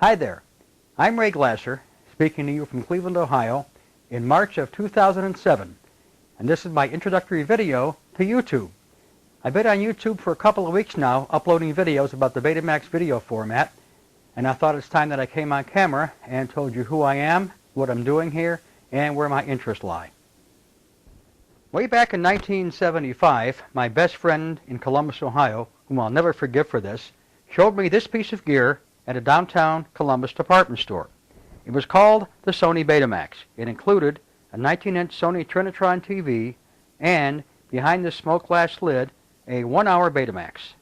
Hi there, I'm Ray Glasser, speaking to you from Cleveland, Ohio in March of 2007, and this is my introductory video to YouTube. I've been on YouTube for a couple of weeks now uploading videos about the Betamax video format, and I thought it's time that I came on camera and told you who I am, what I'm doing here, and where my interests lie. Way back in 1975, my best friend in Columbus, Ohio, whom I'll never forgive for this, showed me this piece of gear at a downtown Columbus department store. It was called the Sony Betamax. It included a 19-inch Sony Trinitron TV and, behind this smoke glass lid, a 1-hour Betamax.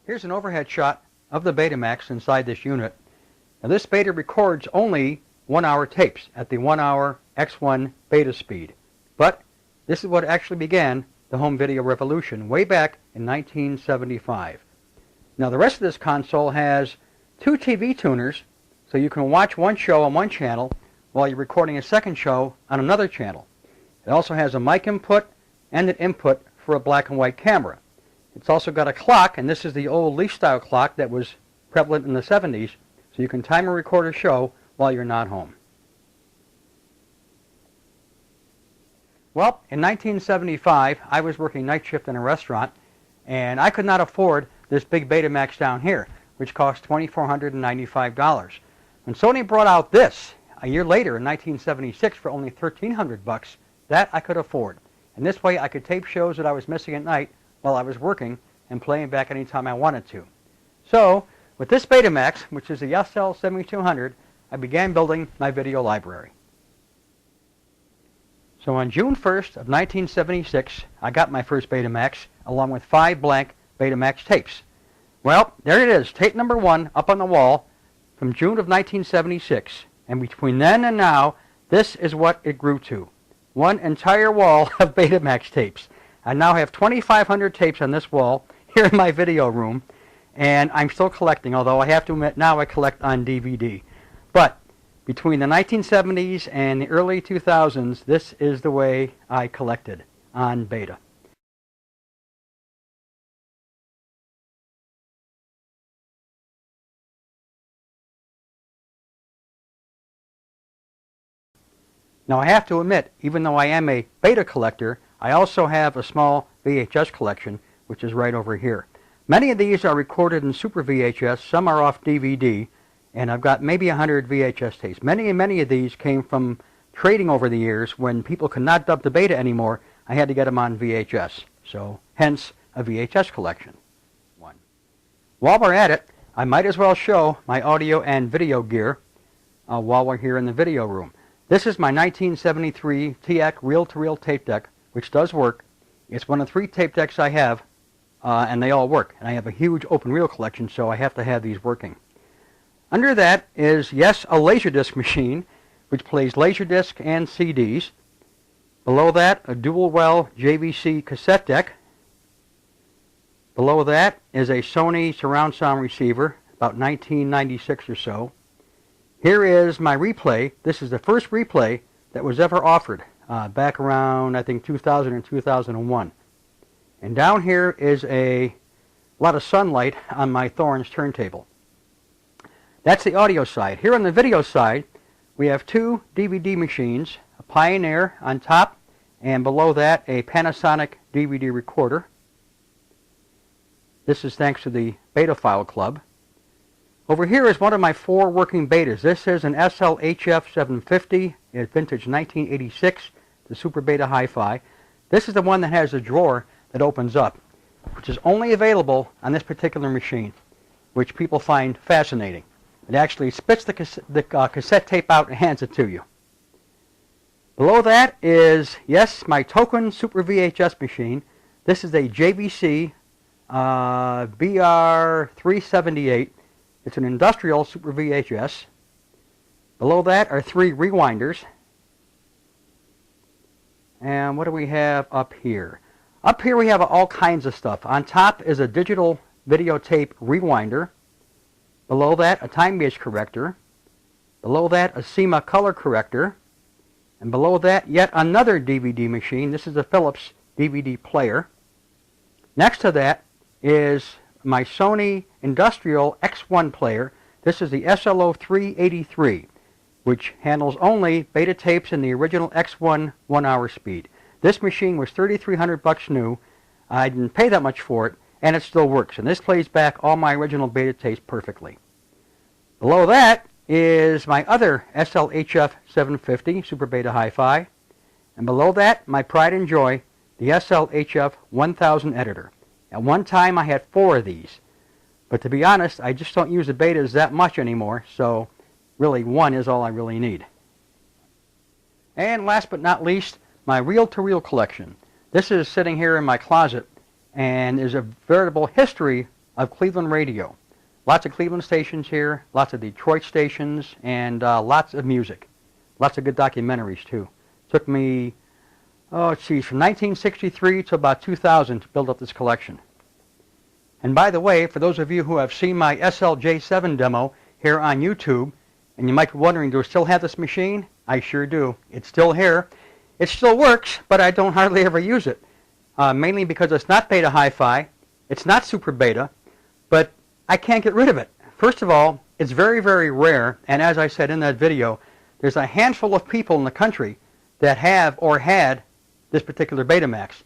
Here's an overhead shot of the Betamax inside this unit. Now this beta records only 1-hour tapes at the 1-hour X1 beta speed. But this is what actually began the home video revolution way back in 1975. Now the rest of this console has 2 TV tuners, so you can watch one show on one channel while you're recording a second show on another channel. It also has a mic input and an input for a black and white camera. It's also got a clock, and this is the old leaf-style clock that was prevalent in the 70s, so you can time and record a show while you're not home. Well, in 1975, I was working night shift in a restaurant, and I could not afford this big Betamax down here, which cost $2,495. When Sony brought out this a year later in 1976 for only $1,300, that I could afford. And this way I could tape shows that I was missing at night while I was working and playing back anytime I wanted to. So, with this Betamax, which is the SL7200, I began building my video library. So on June 1st of 1976, I got my first Betamax, along with 5 blank Betamax tapes. Well, there it is, tape number 1 up on the wall from June of 1976. And between then and now, this is what it grew to. One entire wall of Betamax tapes. I now have 2,500 tapes on this wall here in my video room, and I'm still collecting, although I have to admit now I collect on DVD. But between the 1970s and the early 2000s, this is the way I collected on beta. Now I have to admit, even though I am a beta collector, I also have a small VHS collection, which is right over here. Many of these are recorded in Super VHS, some are off DVD, and I've got maybe 100 VHS tapes. Many of these came from trading over the years. When people could not dub the beta anymore, I had to get them on VHS. So, hence, a VHS collection. While we're at it, I might as well show my audio and video gear while we're here in the video room. This is my 1973 TEAC reel-to-reel tape deck, which does work. It's one of 3 tape decks I have, and they all work. And I have a huge open reel collection, so I have to have these working. Under that is, yes, a Laserdisc machine, which plays Laserdisc and CDs. Below that, a dual-well JVC cassette deck. Below that is a Sony surround sound receiver, about 1996 or so. Here is my replay. This is the first replay that was ever offered back around, I think, 2000 and 2001. And down here is a lot of sunlight on my Thorns turntable. That's the audio side. Here on the video side, we have 2 DVD machines, a Pioneer on top, and below that a Panasonic DVD recorder. This is thanks to the Betaphile Club. Over here is one of my 4 working betas. This is an SLHF750. It's vintage 1986, the Super Beta Hi-Fi. This is the one that has a drawer that opens up, which is only available on this particular machine, which people find fascinating. It actually spits the cassette tape out and hands it to you. Below that is, yes, my token Super VHS machine. This is a JVC BR378. It's an industrial Super VHS. Below that are 3 rewinders. And what do we have up here? Up here we have all kinds of stuff. On top is a digital videotape rewinder. Below that, a time gauge corrector. Below that, a CMA color corrector. And below that, yet another DVD machine. This is a Philips DVD player. Next to that is my Sony Industrial X1 player. This is the SLO-383, which handles only beta tapes in the original X1 1-hour speed. This machine was $3,300 new. I didn't pay that much for it, and it still works. And this plays back all my original beta tapes perfectly. Below that is my other SL-HF 750 Super Beta Hi-Fi. And below that, my pride and joy, the SL-HF 1000 editor. At one time, I had 4 of these. But to be honest, I just don't use the betas that much anymore, so really 1 is all I really need. And last but not least, my reel-to-reel collection. This is sitting here in my closet and is a veritable history of Cleveland radio. Lots of Cleveland stations here, lots of Detroit stations, and lots of music. Lots of good documentaries, too. Took me, from 1963 to about 2000 to build up this collection. And by the way, for those of you who have seen my SL-J7 demo here on YouTube, and you might be wondering, do I still have this machine? I sure do. It's still here. It still works, but I don't hardly ever use it. Mainly because it's not beta hi-fi, it's not super beta, but I can't get rid of it. First of all, it's very, very rare, and as I said in that video, there's a handful of people in the country that have or had this particular Betamax.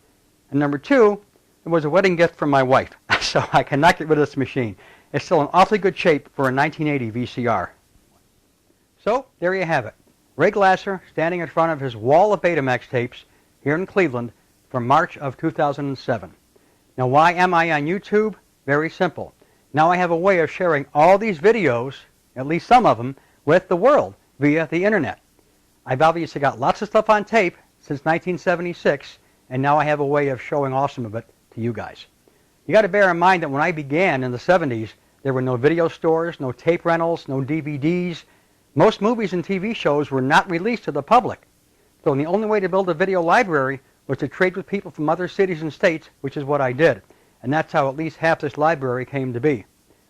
And number 2, it was a wedding gift from my wife, so I cannot get rid of this machine. It's still in awfully good shape for a 1980 VCR. So, there you have it. Ray Glasser standing in front of his wall of Betamax tapes here in Cleveland from March of 2007. Now, why am I on YouTube? Very simple. Now I have a way of sharing all these videos, at least some of them, with the world via the internet. I've obviously got lots of stuff on tape since 1976, and now I have a way of showing all some of it to you guys. You got to bear in mind that when I began in the 70s, there were no video stores, no tape rentals, no DVDs. Most movies and TV shows were not released to the public. So the only way to build a video library was to trade with people from other cities and states, which is what I did. And that's how at least half this library came to be.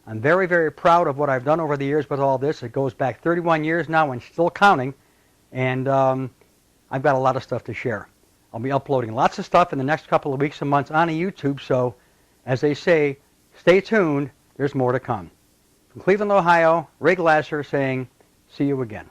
I'm very, very proud of what I've done over the years with all this. It goes back 31 years now and still counting. And I've got a lot of stuff to share. I'll be uploading lots of stuff in the next couple of weeks and months on YouTube, so as they say, stay tuned, there's more to come. From Cleveland, Ohio, Ray Glasser saying, see you again.